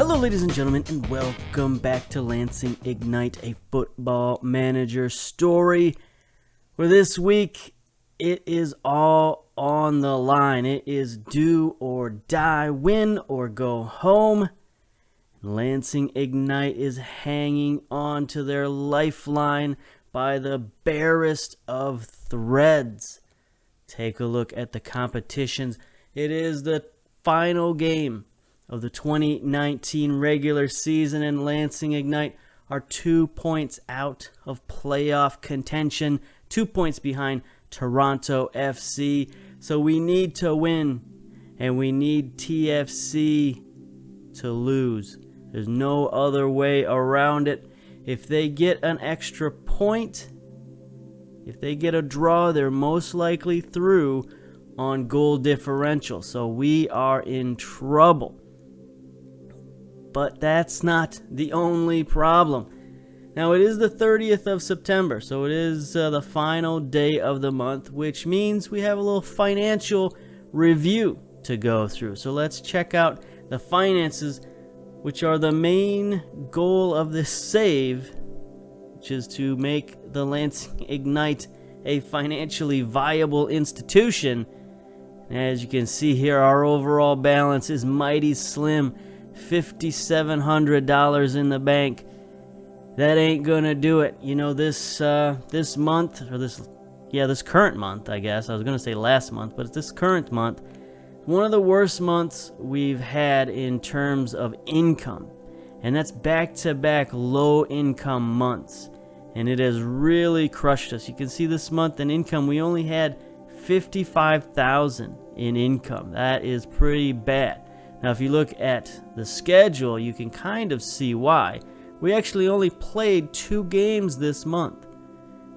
Hello, ladies and gentlemen, and welcome back to Lansing Ignite, a football manager story, where this week it is all on the line. It is do or die, win or go home. Lansing Ignite is hanging on to their lifeline by the barest of threads. Take a look at the competitions. It is the final game of the 2019 regular season, and Lansing Ignite are 2 points out of playoff contention, 2 points behind Toronto FC. So we need to win, and we need TFC to lose. There's no other way around it. If they get an extra point, if they get a draw, they're most likely through on goal differential. So we are in trouble. But that's not the only problem. Now, it is the 30th of September, so it is the final day of the month, which means we have a little financial review to go through. So let's check out the finances, which are the main goal of this save, which is to make the Lansing Ignite a financially viable institution. And as you can see here, our overall balance is mighty slim. $5,700 in the bank. That ain't gonna do it. You know, this month, or this current month, I guess. I was gonna say last month, but it's this current month. One of the worst months we've had in terms of income. And that's back-to-back low-income months. And it has really crushed us. You can see this month in income, we only had $55,000 in income. That is pretty bad. Now, if you look at the schedule, you can kind of see why. We actually only played 2 games this month.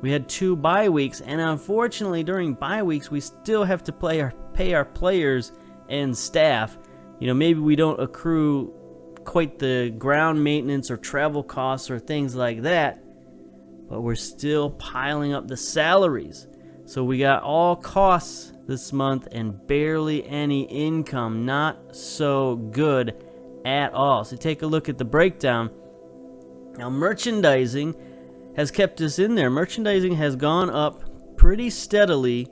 We had 2 bye weeks, and unfortunately, during bye weeks, we still have to pay our players and staff. You know, maybe we don't accrue quite the ground maintenance or travel costs or things like that, but we're still piling up the salaries. So we got all costs this month and barely any income. Not so good at all. So take a look at the breakdown. Now, merchandising has kept us in there. Merchandising has gone up pretty steadily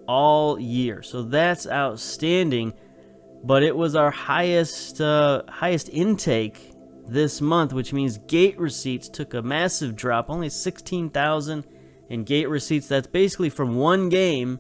all year. So that's outstanding. But it was our highest intake this month, which means gate receipts took a massive drop. Only 16,000 in gate receipts. That's basically from one game.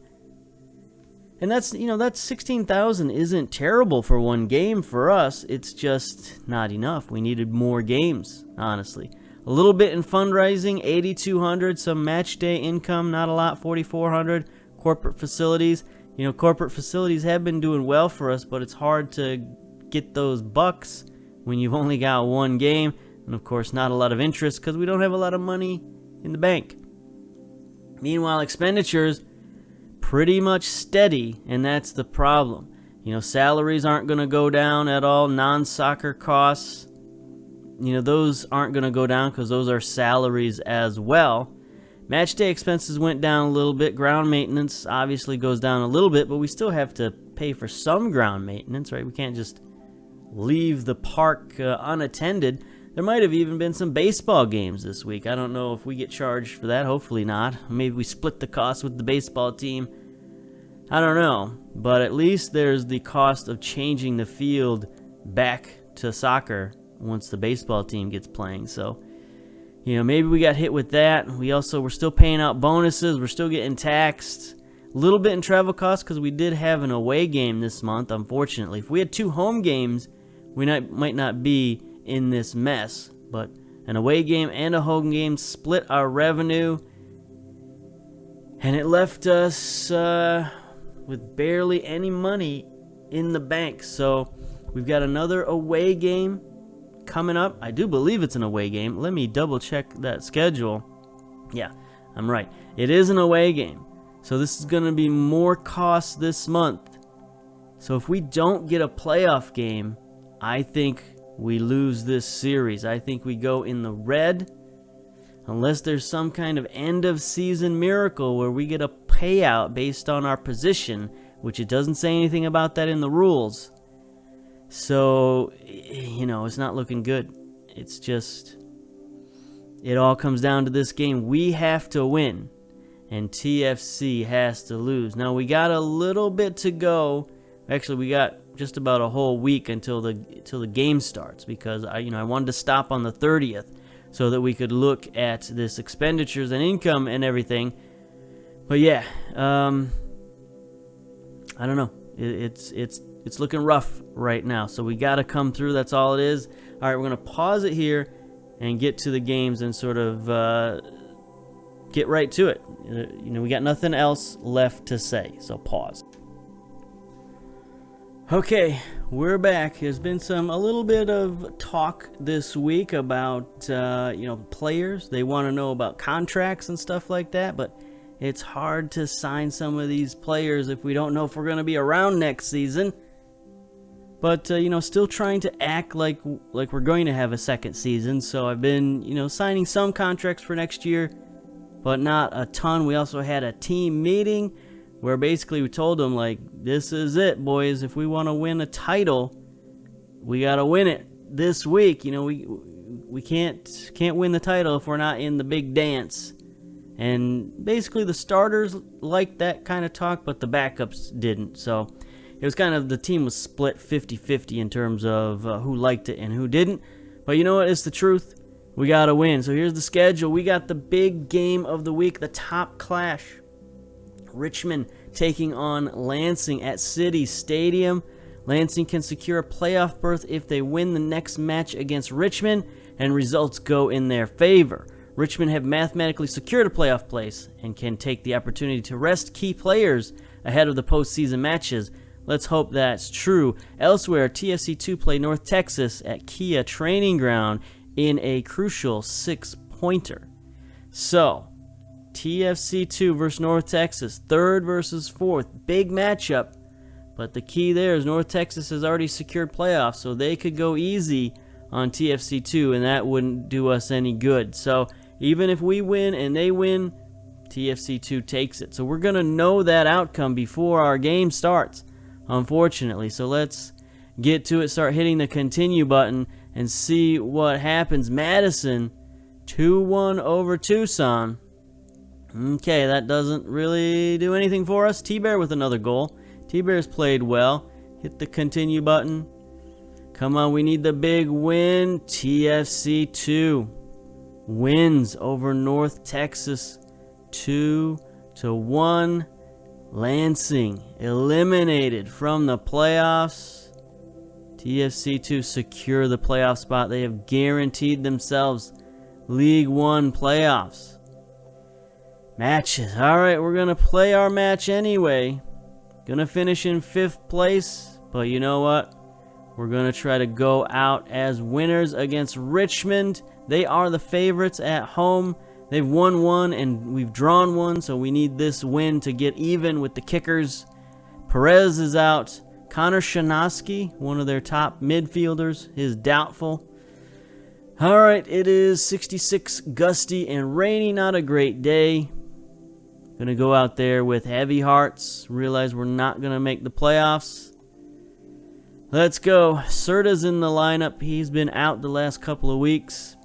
And that's 16,000 isn't terrible for one game for us. It's just not enough. We needed more games, honestly. A little bit in fundraising, 8,200. Some match day income, not a lot, 4,400. Corporate facilities. You know, corporate facilities have been doing well for us, but it's hard to get those bucks when you've only got one game. And of course, not a lot of interest because we don't have a lot of money in the bank. Meanwhile, expenditures pretty much steady, and that's the problem. You know, salaries aren't going to go down at all. Non-soccer costs, you know, those aren't going to go down because those are salaries as well. Match day expenses went down a little bit. Ground maintenance obviously goes down a little bit, but we still have to pay for some ground maintenance, right? We can't just leave the park unattended. There might have even been some baseball games this week. I don't know if we get charged for that. Hopefully not. Maybe we split the cost with the baseball team. I don't know. But at least there's the cost of changing the field back to soccer once the baseball team gets playing. So, you know, maybe we got hit with that. We're still paying out bonuses. We're still getting taxed. A little bit in travel costs because we did have an away game this month, unfortunately. If we had 2 home games, we might not be in this mess, but an away game and a home game split our revenue, and it left us with barely any money in the bank. So we've got another away game coming up. I do believe it's an away game. Let me double check that schedule. Yeah, I'm right. It is an away game. So this is going to be more costs this month. So if we don't get a playoff game, I think we lose this series. I think we go in the red unless there's some kind of end of season miracle where we get a payout based on our position, which it doesn't say anything about that in the rules. So, you know, it's not looking good. It's just, it all comes down to this game. We have to win, and TFC has to lose. Now, we got a little bit to go. Actually, we got just about a whole week until the game starts, because I wanted to stop on the 30th so that we could look at this expenditures and income and everything. But yeah, I don't know. It's looking rough right now, so we got to come through. That's all it is. All right, we're gonna pause it here and get to the games and sort of get right to it. We got nothing else left to say, so pause. Okay, we're back. There's been a little bit of talk this week about players. They want to know about contracts and stuff like that, but it's hard to sign some of these players if we don't know if we're going to be around next season. But still trying to act like we're going to have a second season. So I've been signing some contracts for next year, but not a ton. We also had a team meeting where basically we told them, like, this is it, boys. If we want to win a title, we got to win it this week. We can't win the title if we're not in the big dance. And basically the starters liked that kind of talk, but the backups didn't. So it was kind of, the team was split 50-50 in terms of who liked it and who didn't. But you know what? It's the truth. We got to win. So here's the schedule. We got the big game of the week, the top clash. Richmond taking on Lansing at City Stadium. Lansing can secure a playoff berth if they win the next match against Richmond and results go in their favor. Richmond have mathematically secured a playoff place and can take the opportunity to rest key players ahead of the postseason matches. Let's hope that's true. Elsewhere, TFC2 play North Texas at Kia Training Ground in a crucial 6-pointer. So, TFC2 versus North Texas, 3rd versus 4th, big matchup. But the key there is North Texas has already secured playoffs, so they could go easy on TFC2, and that wouldn't do us any good. So even if we win and they win, TFC2 takes it. So we're going to know that outcome before our game starts, unfortunately. So let's get to it, start hitting the continue button, and see what happens. Madison, 2-1 over Tucson. Okay, that doesn't really do anything for us. T-Bear with another goal. T-Bear's played well. Hit the continue button. Come on, we need the big win. TFC2 wins over North Texas 2-1. Lansing eliminated from the playoffs. TFC2 secure the playoff spot. They have guaranteed themselves League One playoffs. Matches. Alright, we're going to play our match anyway. Going to finish in 5th place. But you know what? We're going to try to go out as winners against Richmond. They are the favorites at home. They've won one and we've drawn one, so we need this win to get even with the kickers. Perez is out. Connor Shanoski, one of their top midfielders, is doubtful. Alright, it is 66, gusty and rainy. Not a great day. Going to go out there with heavy hearts. Realize we're not going to make the playoffs. Let's go. Serta's in the lineup. He's been out the last couple of weeks.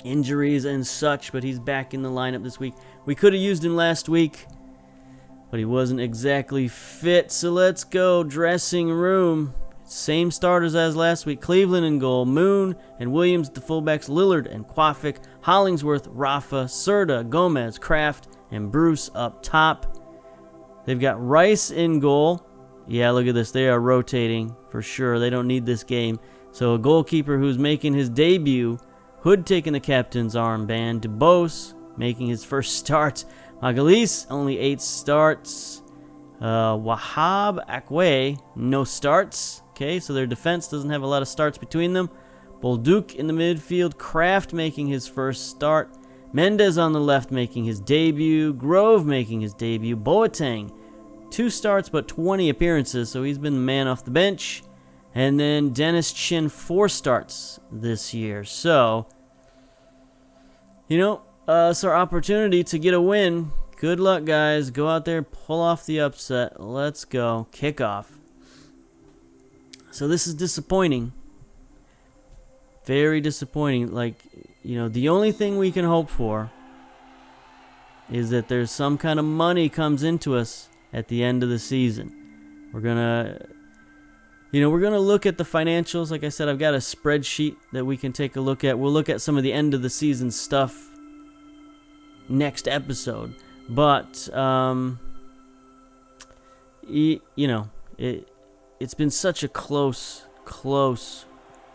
Injuries and such, but he's back in the lineup this week. We could have used him last week, but he wasn't exactly fit. So let's go. Dressing room. Same starters as last week. Cleveland in goal. Moon and Williams, the fullbacks. Lillard and Quafic. Hollingsworth, Rafa, Serta, Gomez, Kraft, and Bruce up top. They've got Rice in goal. Yeah, look at this. They are rotating for sure. They don't need this game. So a goalkeeper who's making his debut. Hood taking the captain's armband. DeBose making his first start. Magalis, only 8 starts. Wahab Akwe, no starts. Okay, so their defense doesn't have a lot of starts between them. Bolduc in the midfield. Kraft making his first start. Mendez on the left making his debut. Grove making his debut. Boateng, 2 starts but 20 appearances, so he's been the man off the bench. And then Dennis Chin, 4 starts this year. So, it's our opportunity to get a win. Good luck, guys. Go out there, pull off the upset. Let's go. Kickoff. So this is disappointing. Very disappointing. Like, the only thing we can hope for is that there's some kind of money comes into us at the end of the season. We're gonna look at the financials. Like I said, I've got a spreadsheet that we can take a look at. We'll look at some of the end of the season stuff next episode. But it's been such a close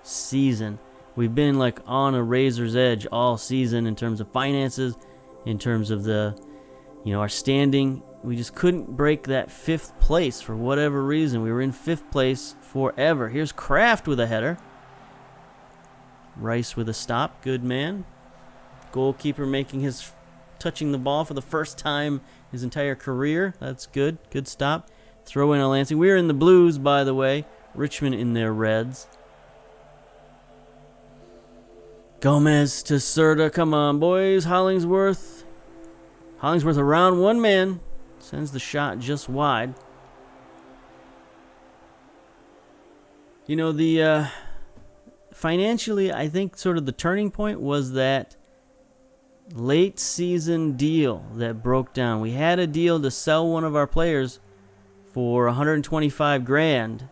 season. We've been like on a razor's edge all season in terms of finances, in terms of our standing. We just couldn't break that 5th place for whatever reason. We were in 5th place forever. Here's Kraft with a header. Rice with a stop. Good man. Goalkeeper touching the ball for the first time his entire career. That's good. Good stop. Throw in a Lansing. We're in the blues, by the way. Richmond in their reds. Gomez to Serta. Come on, boys. Hollingsworth around one man. Sends the shot just wide. Financially, I think sort of the turning point was that late season deal that broke down. We had a deal to sell one of our players for $125,000.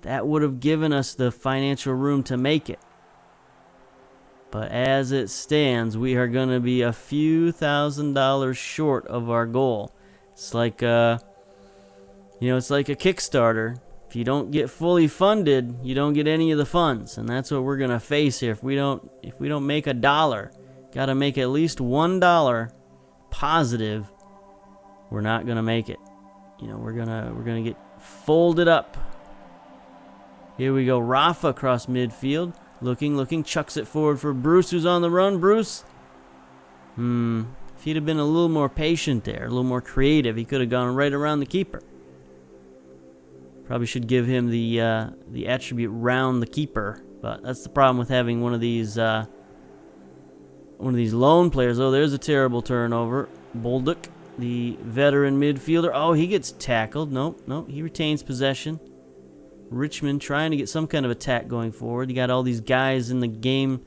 That would have given us the financial room to make it. But as it stands, we are going to be a few $1,000s short of our goal. It's like it's like a Kickstarter. If you don't get fully funded, you don't get any of the funds, and that's what we're going to face here. If we don't make $1, got to make at least $1 positive. We're not going to make it. We're going to get folded up. Here we go. Rafa across midfield. Looking, chucks it forward for Bruce, who's on the run. Bruce, if he'd have been a little more patient there, a little more creative, he could have gone right around the keeper. Probably should give him the attribute round the keeper, but that's the problem with having one of these lone players. Oh, there's a terrible turnover. Bolduc, the veteran midfielder. Oh, he gets tackled. Nope, he retains possession. Richmond trying to get some kind of attack going forward. You got all these guys in the game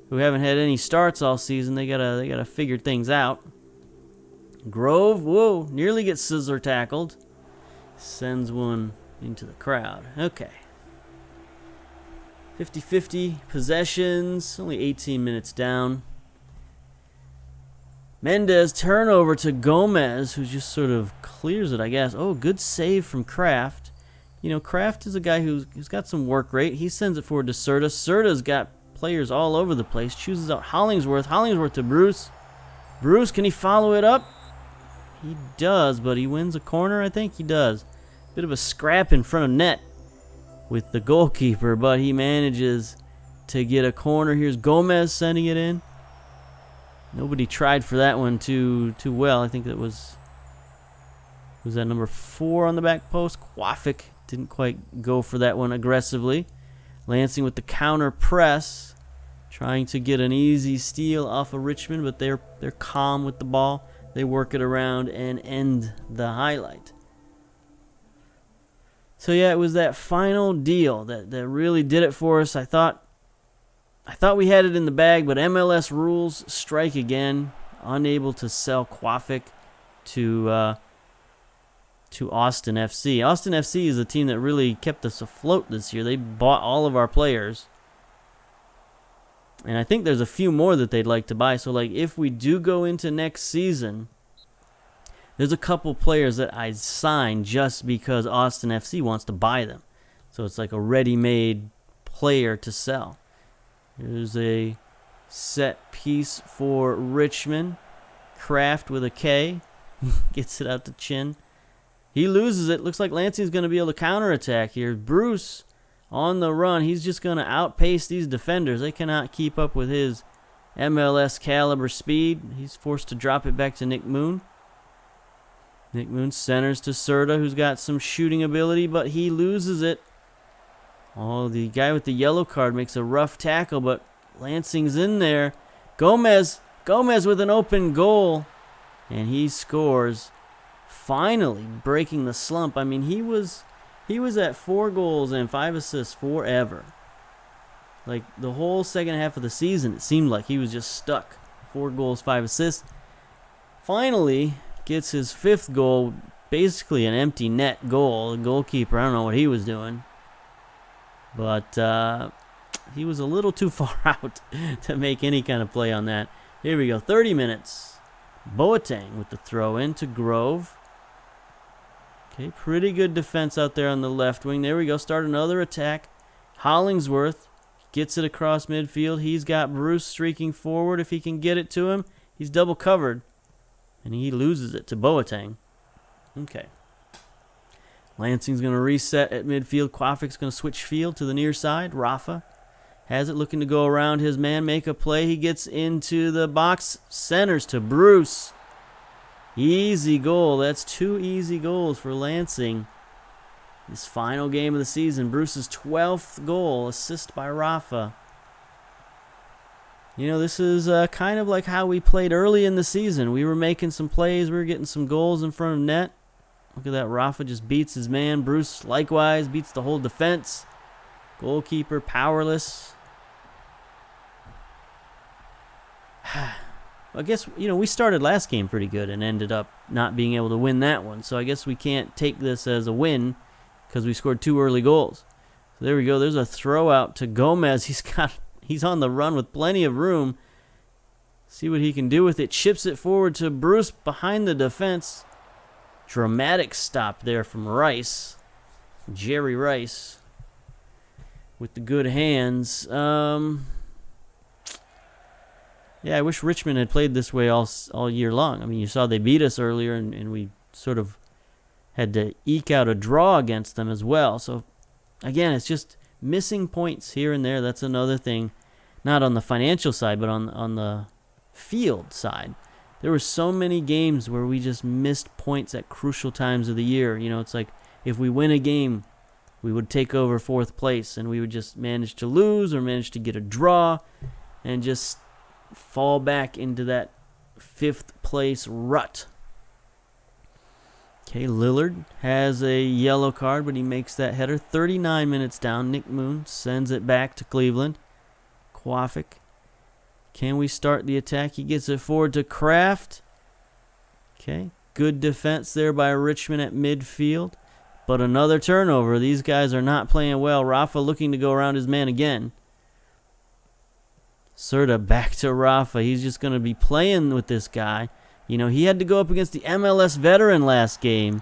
who haven't had any starts all season. They gotta figure things out. Grove, whoa, nearly gets scissor tackled. Sends one into the crowd. Okay. 50-50 possessions. Only 18 minutes down. Mendez turnover to Gomez, who just sort of clears it, I guess. Oh, good save from Kraft. Kraft is a guy who's got some work rate. He sends it forward to Serta. Serta's got players all over the place. Chooses out Hollingsworth. Hollingsworth to Bruce. Bruce, can he follow it up? He does, but he wins a corner, I think he does. Bit of a scrap in front of net with the goalkeeper, but he manages to get a corner. Here's Gomez sending it in. Nobody tried for that one too well. I think that was that number 4 on the back post. Quafic didn't quite go for that one aggressively. Lansing with the counter press, trying to get an easy steal off of Richmond, but they're calm with the ball. They work it around and end the highlight. So yeah, it was that final deal that really did it for us. I thought we had it in the bag, but MLS rules strike again. Unable to sell Quafic to Austin FC. Austin FC is a team that really kept us afloat this year. They bought all of our players. And I think there's a few more that they'd like to buy. So like if we do go into next season, there's a couple players that I signed just because Austin FC wants to buy them. So it's like a ready-made player to sell. Here's a set piece for Richmond. Kraft with a K. Gets it out to Chin. He loses it. Looks like Lansing's going to be able to counterattack here. Bruce on the run. He's just going to outpace these defenders. They cannot keep up with his MLS caliber speed. He's forced to drop it back to Nick Moon. Nick Moon centers to Serta, who's got some shooting ability, but he loses it. Oh, the guy with the yellow card makes a rough tackle, but Lansing's in there. Gomez with an open goal, and he scores. Finally breaking the slump. I mean, he was He was at 4 goals and 5 assists forever. Like, the whole second half of the season, it seemed like he was just stuck. 4 goals, 5 assists. Finally, gets his 5th goal, basically an empty net goal. The goalkeeper, I don't know what he was doing. But he was a little too far out to make any kind of play on that. Here we go, 30 minutes. Boateng with the throw in to Grove. Okay, pretty good defense out there on the left wing. There we go, start another attack. Hollingsworth gets it across midfield. He's got Bruce streaking forward. If he can get it to him, he's double covered. And he loses it to Boateng. Okay. Lansing's going to reset at midfield. Kwafik's going to switch field to the near side. Rafa has it, looking to go around his man, make a play. He gets into the box, centers to Bruce. Easy goal. That's 2 easy goals for Lansing. This final game of the season, Bruce's 12th goal, assist by Rafa. You know, this is kind of like how we played early in the season. We were making some plays. We were getting some goals in front of net. Look at that. Rafa just beats his man. Bruce likewise beats the whole defense. Goalkeeper powerless. I guess, you know, we started last game pretty good and ended up not being able to win that one. So I guess we can't take this as a win because we scored 2 early goals. So there we go. There's a throw out to Gomez. He's on the run with plenty of room. See what he can do with it. Chips it forward to Bruce behind the defense. Dramatic stop there from Rice. Jerry Rice with the good hands. Yeah, I wish Richmond had played this way all year long. I mean, you saw they beat us earlier, and we sort of had to eke out a draw against them as well. So, again, it's just missing points here and there. That's another thing, not on the financial side, but on the field side. There were so many games where we just missed points at crucial times of the year. You know, it's like if we win a game, we would take over 4th place, and we would just manage to lose or manage to get a draw and just fall back into that 5th place rut. Okay, Lillard has a yellow card, but he makes that header. 39 minutes down. Nick Moon sends it back to Cleveland. Kwafik. Can we start the attack? He gets it forward to Kraft. Okay, good defense there by Richmond at midfield. But another turnover. These guys are not playing well. Rafa looking to go around his man again. Serta back to Rafa. He's just going to be playing with this guy. You know, he had to go up against the MLS veteran last game.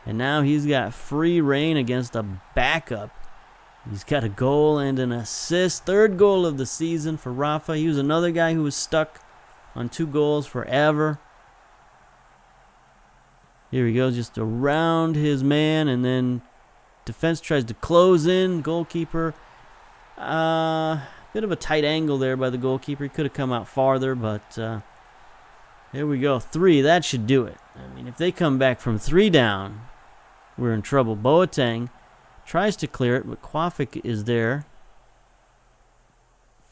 And now he's got free reign against a backup. He's got a goal and an assist. 3rd goal of the season for Rafa. He was another guy who was stuck on 2 goals forever. Here he goes, just around his man. And then defense tries to close in. Goalkeeper. Bit of a tight angle there by the goalkeeper. He could have come out farther, but here we go. 3, that should do it. I mean, if they come back from 3 down, we're in trouble. Boateng tries to clear it, but Kwafik is there.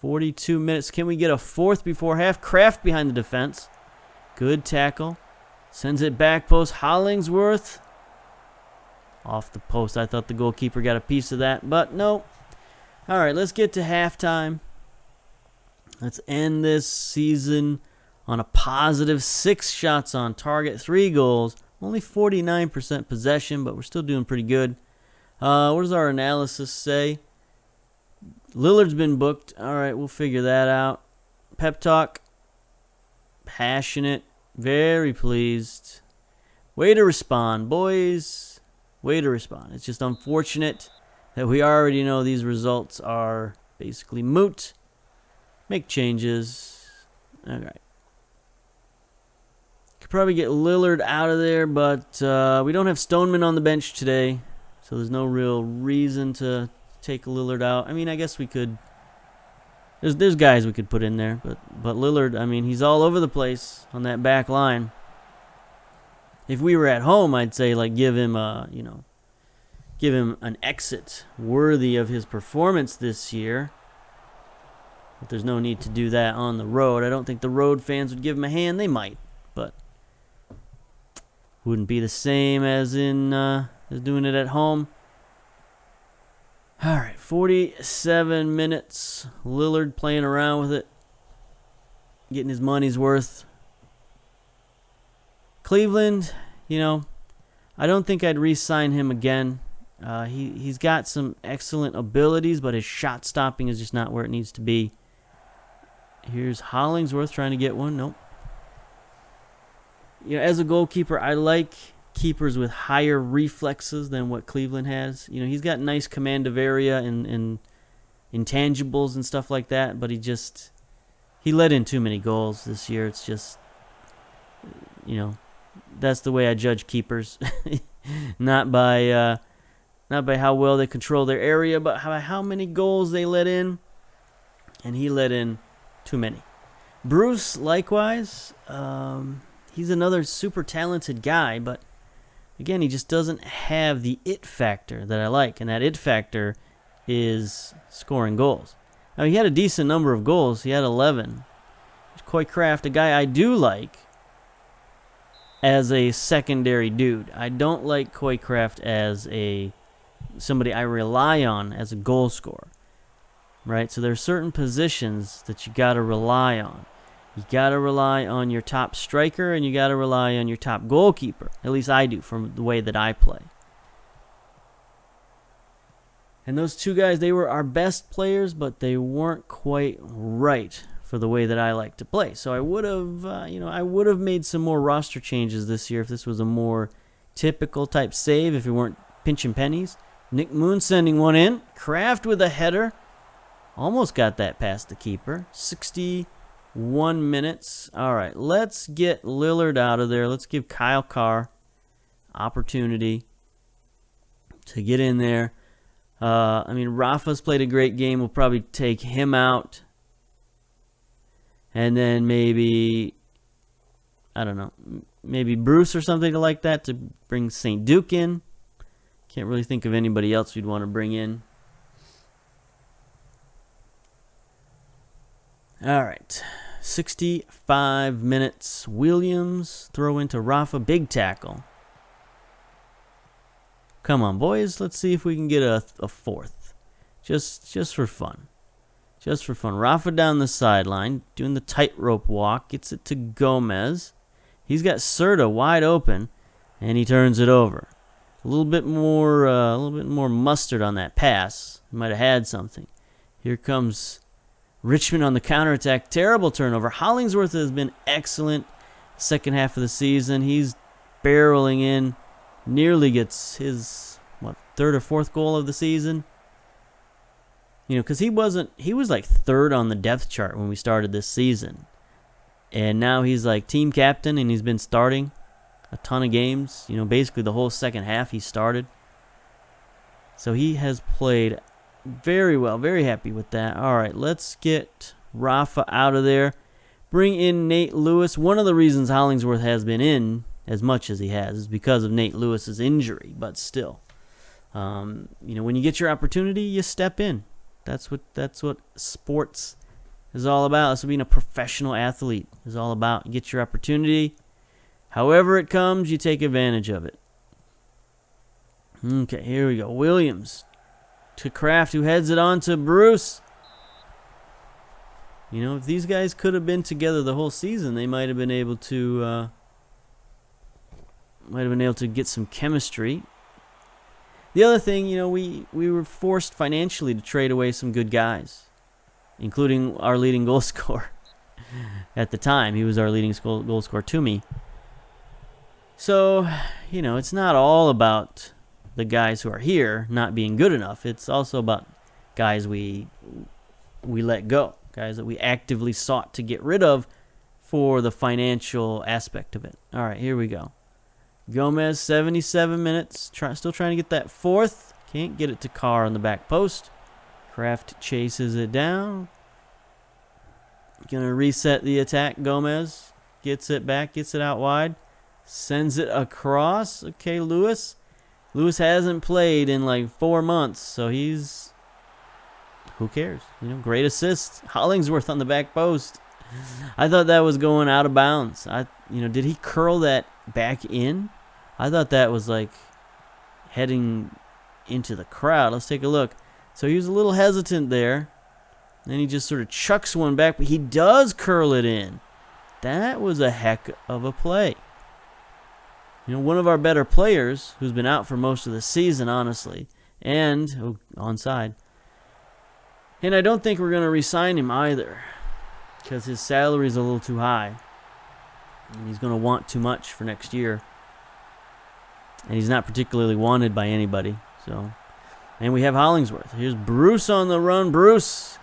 42 minutes. Can we get a 4th before half? Kraft behind the defense. Good tackle. Sends it back post. Hollingsworth. Off the post. I thought the goalkeeper got a piece of that, but no. All right, let's get to halftime. Let's end this season on a positive. 6 shots on target, 3 goals, only 49% possession, but we're still doing pretty good. What does our analysis say? Lillard's been booked. All right, we'll figure that out. Pep talk. Passionate. Very pleased. Way to respond, boys. Way to respond. It's just unfortunate that we already know these results are basically moot. Make changes. All right. Could probably get Lillard out of there, but we don't have Stoneman on the bench today, so there's no real reason to take Lillard out. I mean, I guess we could. There's guys we could put in there, but Lillard, I mean, he's all over the place on that back line. If we were at home, I'd say like give him an exit worthy of his performance this year. But there's no need to do that on the road. I don't think the road fans would give him a hand. They might, but wouldn't be the same as in as doing it at home. All right, 47 minutes. Lillard playing around with it, getting his money's worth. Cleveland, I don't think I'd re-sign him again. He's got some excellent abilities, but his shot stopping is just not where it needs to be. Here's Hollingsworth trying to get one. Nope. As a goalkeeper, I like keepers with higher reflexes than what Cleveland has. He's got nice command of area and intangibles and stuff like that, but he let in too many goals this year. It's just, that's the way I judge keepers. not by how well they control their area, but how many goals they let in. And he let in too many. Bruce, likewise, he's another super talented guy, but again, he just doesn't have the it factor that I like, and that it factor is scoring goals. Now, he had a decent number of goals. He had 11. Coy Craft, a guy I do like as a secondary dude. I don't like Coy Craft as somebody I rely on as a goal scorer, right? So there are certain positions that you got to rely on. You got to rely on your top striker, and you got to rely on your top goalkeeper. At least I do, from the way that I play. And those two guys, they were our best players, but they weren't quite right for the way that I like to play. So I would have, made some more roster changes this year if this was a more typical type save, if we weren't pinching pennies. Nick Moon sending one in. Kraft with a header. Almost got that past the keeper. 61 minutes. All right, let's get Lillard out of there. Let's give Kyle Carr opportunity to get in there. Rafa's played a great game. We'll probably take him out. And then maybe Bruce or something like that to bring St. Duke in. Can't really think of anybody else we'd want to bring in. All right, 65 minutes. Williams, throw into Rafa, big tackle. Come on, boys, let's see if we can get a fourth. Just for fun. Just for fun. Rafa down the sideline, doing the tightrope walk, gets it to Gomez. He's got Serta wide open, and he turns it over. A little bit more mustard on that pass. He might have had something. Here comes Richmond on the counterattack. Terrible turnover. Hollingsworth has been excellent second half of the season. He's barreling in. Nearly gets his, third or fourth goal of the season. Because he was like third on the depth chart when we started this season. And now he's like team captain, and he's been starting a ton of games. Basically the whole second half he started. So he has played very well. Very happy with that. All right, let's get Rafa out of there. Bring in Nate Lewis. One of the reasons Hollingsworth has been in as much as he has is because of Nate Lewis's injury. But still, when you get your opportunity, you step in. That's what sports is all about. That's what being a professional athlete is all about. You get your opportunity. However it comes, you take advantage of it. Okay, here we go. Williams to Kraft, who heads it on to Bruce. If these guys could have been together the whole season, they might have been able to get some chemistry. The other thing, we were forced financially to trade away some good guys, including our leading goal scorer. At the time, he was our leading goal scorer to me. So, it's not all about the guys who are here not being good enough. It's also about guys we let go, guys that we actively sought to get rid of for the financial aspect of it. All right, here we go. Gomez, 77 minutes. Still trying to get that fourth. Can't get it to Carr on the back post. Kraft chases it down. Gonna reset the attack. Gomez gets it back, gets it out wide. Sends it across. Okay, Lewis. Lewis hasn't played in like 4 months, so who cares? Great assist. Hollingsworth on the back post. I thought that was going out of bounds. Did he curl that back in? I thought that was like heading into the crowd. Let's take a look. So he was a little hesitant there. Then he just sort of chucks one back, but he does curl it in. That was a heck of a play. You know, one of our better players, who's been out for most of the season, honestly, and onside. And I don't think we're going to re-sign him either, because his salary is a little too high. And he's going to want too much for next year. And he's not particularly wanted by anybody. So, and we have Hollingsworth. Here's Bruce on the run. Bruce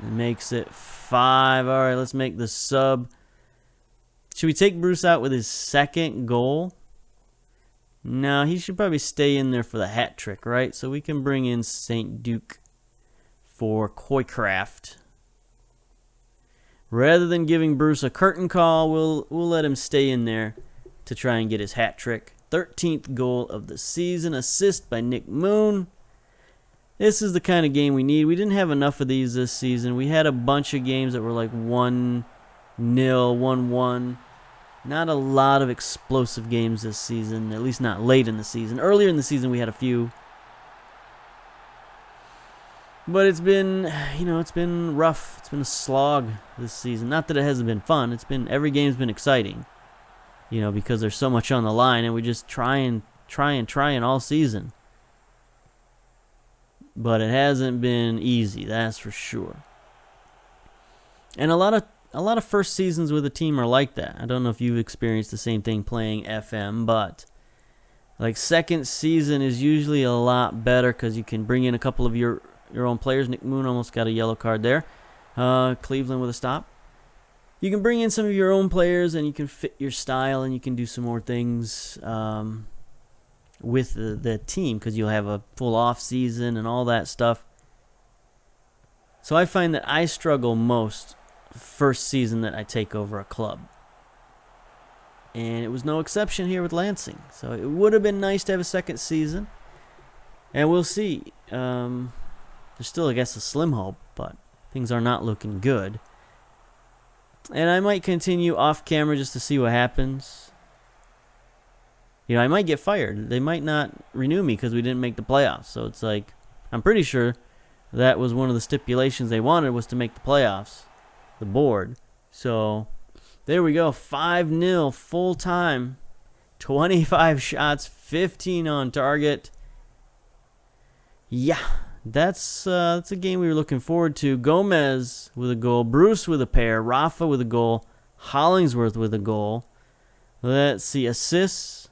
makes it 5. All right, let's make the sub. Should we take Bruce out with his second goal? No, he should probably stay in there for the hat trick, right? So we can bring in St. Duke for Coycraft. Rather than giving Bruce a curtain call, we'll let him stay in there to try and get his hat trick. 13th goal of the season, assist by Nick Moon. This is the kind of game we need. We didn't have enough of these this season. We had a bunch of games that were like 1-0, 1-1. Not a lot of explosive games this season, at least not late in the season. Earlier in the season we had a few. But it's been, it's been rough. It's been a slog this season. Not that it hasn't been fun. It's been, every game's been exciting. Because there's so much on the line, and we just trying all season. But it hasn't been easy, that's for sure. And a lot of first seasons with a team are like that. I don't know if you've experienced the same thing playing FM, but like second season is usually a lot better because you can bring in a couple of your own players. Nick Moon almost got a yellow card there. Cleveland with a stop. You can bring in some of your own players and you can fit your style and you can do some more things with the team because you'll have a full off season and all that stuff. So I find that I struggle most first season that I take over a club. And it was no exception here with Lansing. So it would have been nice to have a second season. And we'll see. There's still, I guess, a slim hope, but things are not looking good. And I might continue off camera just to see what happens. I might get fired. They might not renew me because we didn't make the playoffs. So it's like, I'm pretty sure that was one of the stipulations they wanted was to make the playoffs, the board. So there we go, 5-0 full time, 25 shots, 15 on target. Yeah. That's a game we were looking forward to. Gomez with a goal. Bruce with a pair. Rafa with a goal. Hollingsworth with a goal. Let's see. Assists.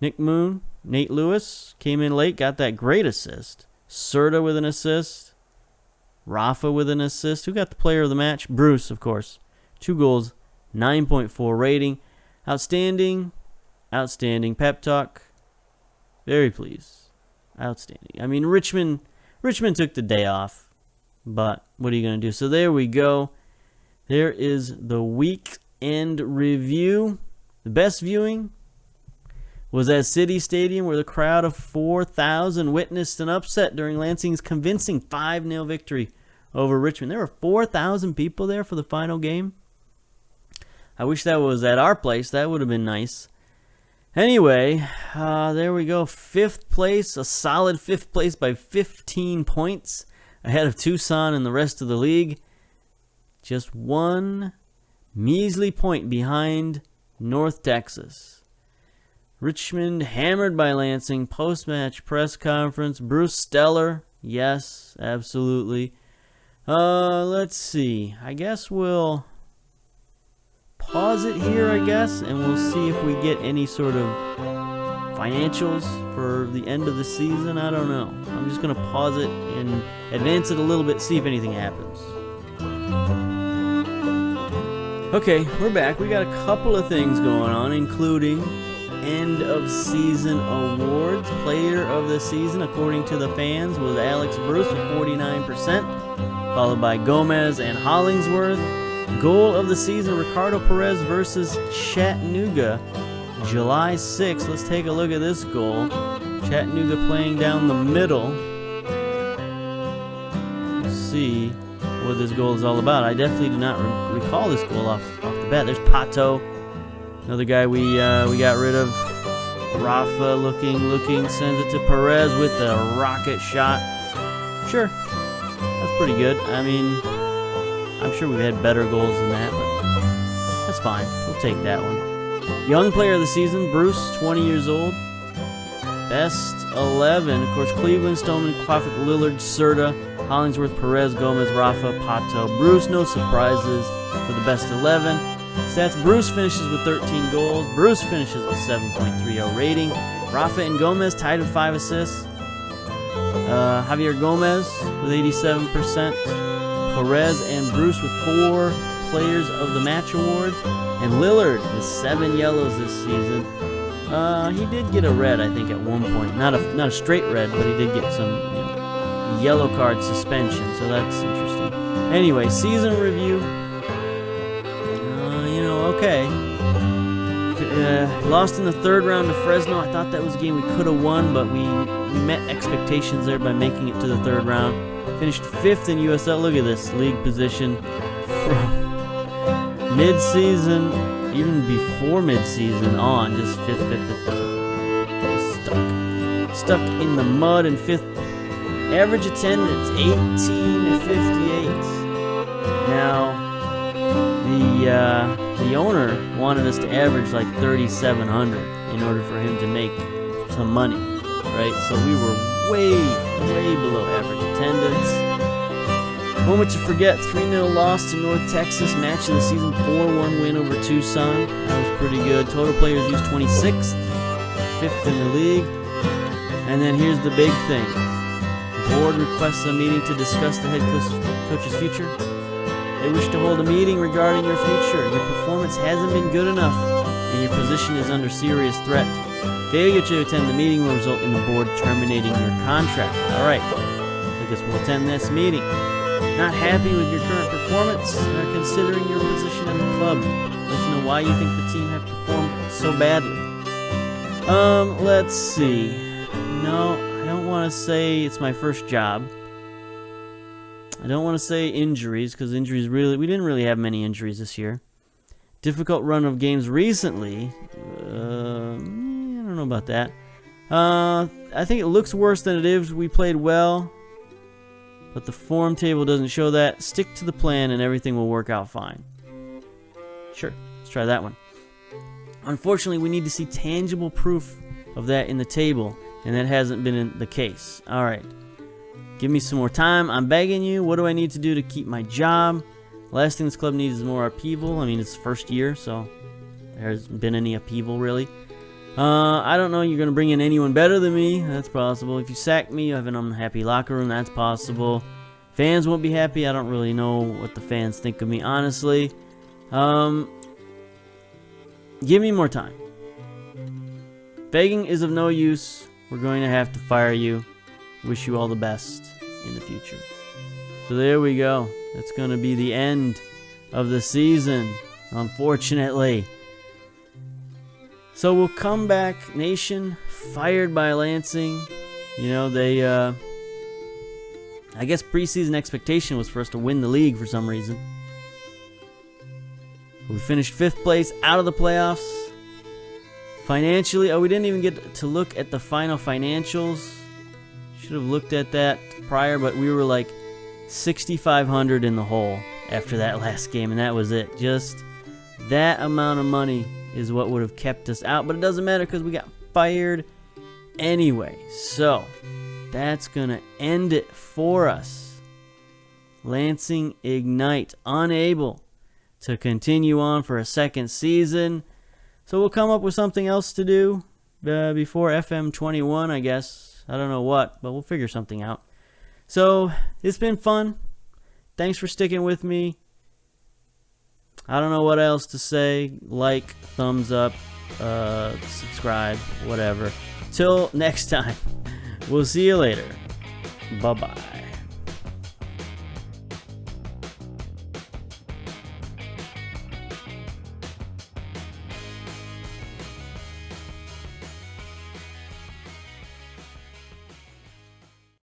Nick Moon. Nate Lewis came in late. Got that great assist. Serta with an assist. Rafa with an assist. Who got the player of the match? Bruce, of course. 2 goals. 9.4 rating. Outstanding. Outstanding. Pep talk. Very pleased. Outstanding. I mean, Richmond took the day off, but what are you going to do? So there we go. There is the weekend review. The best viewing was at City Stadium, where the crowd of 4,000 witnessed an upset during Lansing's convincing 5-0 victory over Richmond. There were 4,000 people there for the final game. I wish that was at our place. That would have been nice. Anyway, there we go. 5th place, a solid 5th place by 15 points ahead of Tucson and the rest of the league. Just 1 measly point behind North Texas. Richmond hammered by Lansing. Post-match press conference. Bruce Stellar. Yes, absolutely. Let's see. I guess we'll pause it here, and we'll see if we get any sort of financials for the end of the season. I don't know. I'm just going to pause it and advance it a little bit, see if anything happens. Okay, we're back. We got a couple of things going on, including end of season awards. Player of the season, according to the fans, was Alex Bruce with 49%, followed by Gomez and Hollingsworth. Goal of the season, Ricardo Perez versus Chattanooga, July 6th. Let's take a look at this goal. Chattanooga playing down the middle. Let's see what this goal is all about. I definitely do not recall this goal off the bat. There's Pato, another guy we got rid of. Rafa looking, sends it to Perez with the rocket shot. Sure, that's pretty good. I mean, I'm sure we've had better goals than that, but that's fine. We'll take that one. Young player of the season, Bruce, 20 years old. Best 11, of course, Cleveland, Stoneman, Kvapik, Lillard, Serta, Hollingsworth, Perez, Gomez, Rafa, Pato, Bruce. No surprises for the best 11. Stats, Bruce finishes with 13 goals. Bruce finishes with 7.30 rating. Rafa and Gomez tied with 5 assists. Javier Gomez with 87%. Perez and Bruce with 4 Players of the Match awards. And Lillard with 7 yellows this season. He did get a red, I think, at one point. Not a straight red, but he did get some yellow card suspension, so that's interesting. Anyway, season review. Okay. Lost in the 3rd round to Fresno. I thought that was a game we could have won, but we met expectations there by making it to the 3rd round. Finished 5th in USL. Look at this league position from mid-season, even before mid-season on, just 5th. Stuck in the mud in 5th. Average attendance, 1858. Now, the owner wanted us to average like 3,700 in order for him to make some money, right? So we were way below average attendance. Moment to forget, 3-0 loss to North Texas, match of the season, 4-1 win over Tucson. That was pretty good. Total players used 26th, 5th in the league. And then here's the big thing. The board requests a meeting to discuss the head coach's future. They wish to hold a meeting regarding your future. Your performance hasn't been good enough, and your position is under serious threat. Failure to attend the meeting will result in the board terminating your contract. All right, I guess we'll attend this meeting. Not happy with your current performance, or considering your position in the club. Let's know why you think the team have performed so badly. Let's see. No, I don't want to say it's my first job. I don't want to say injuries, because injuries we didn't really have many injuries this year. Difficult run of games recently. I don't know about that. I think it looks worse than it is. We played well, but the form table doesn't show that. Stick to the plan and everything will work out fine. Sure, let's try that one. Unfortunately, we need to see tangible proof of that in the table, and that hasn't been the case. All right. Give me some more time. I'm begging you. What do I need to do to keep my job? Last thing this club needs is more upheaval. I mean, it's first year, so there hasn't been any upheaval, really. I don't know. You're going to bring in anyone better than me. That's possible. If you sack me, you have an unhappy locker room. That's possible. Fans won't be happy. I don't really know what the fans think of me, honestly. Give me more time. Begging is of no use. We're going to have to fire you. Wish you all the best in the future. So there we go. That's going to be the end of the season, unfortunately. So we'll come back. Nation fired by Lansing. You know, they, I guess preseason expectation was for us to win the league for some reason. We finished 5th place, out of the playoffs. Financially, we didn't even get to look at the final financials. Should have looked at that prior, but we were like 6,500 in the hole after that last game, and that was it. Just that amount of money is what would have kept us out, but it doesn't matter because we got fired anyway. So that's going to end it for us. Lansing Ignite unable to continue on for a second season. So we'll come up with something else to do before FM21, I guess. I don't know what, but we'll figure something out. So, it's been fun. Thanks for sticking with me. I don't know what else to say. Like, thumbs up, subscribe, whatever. Till next time. We'll see you later. Bye-bye.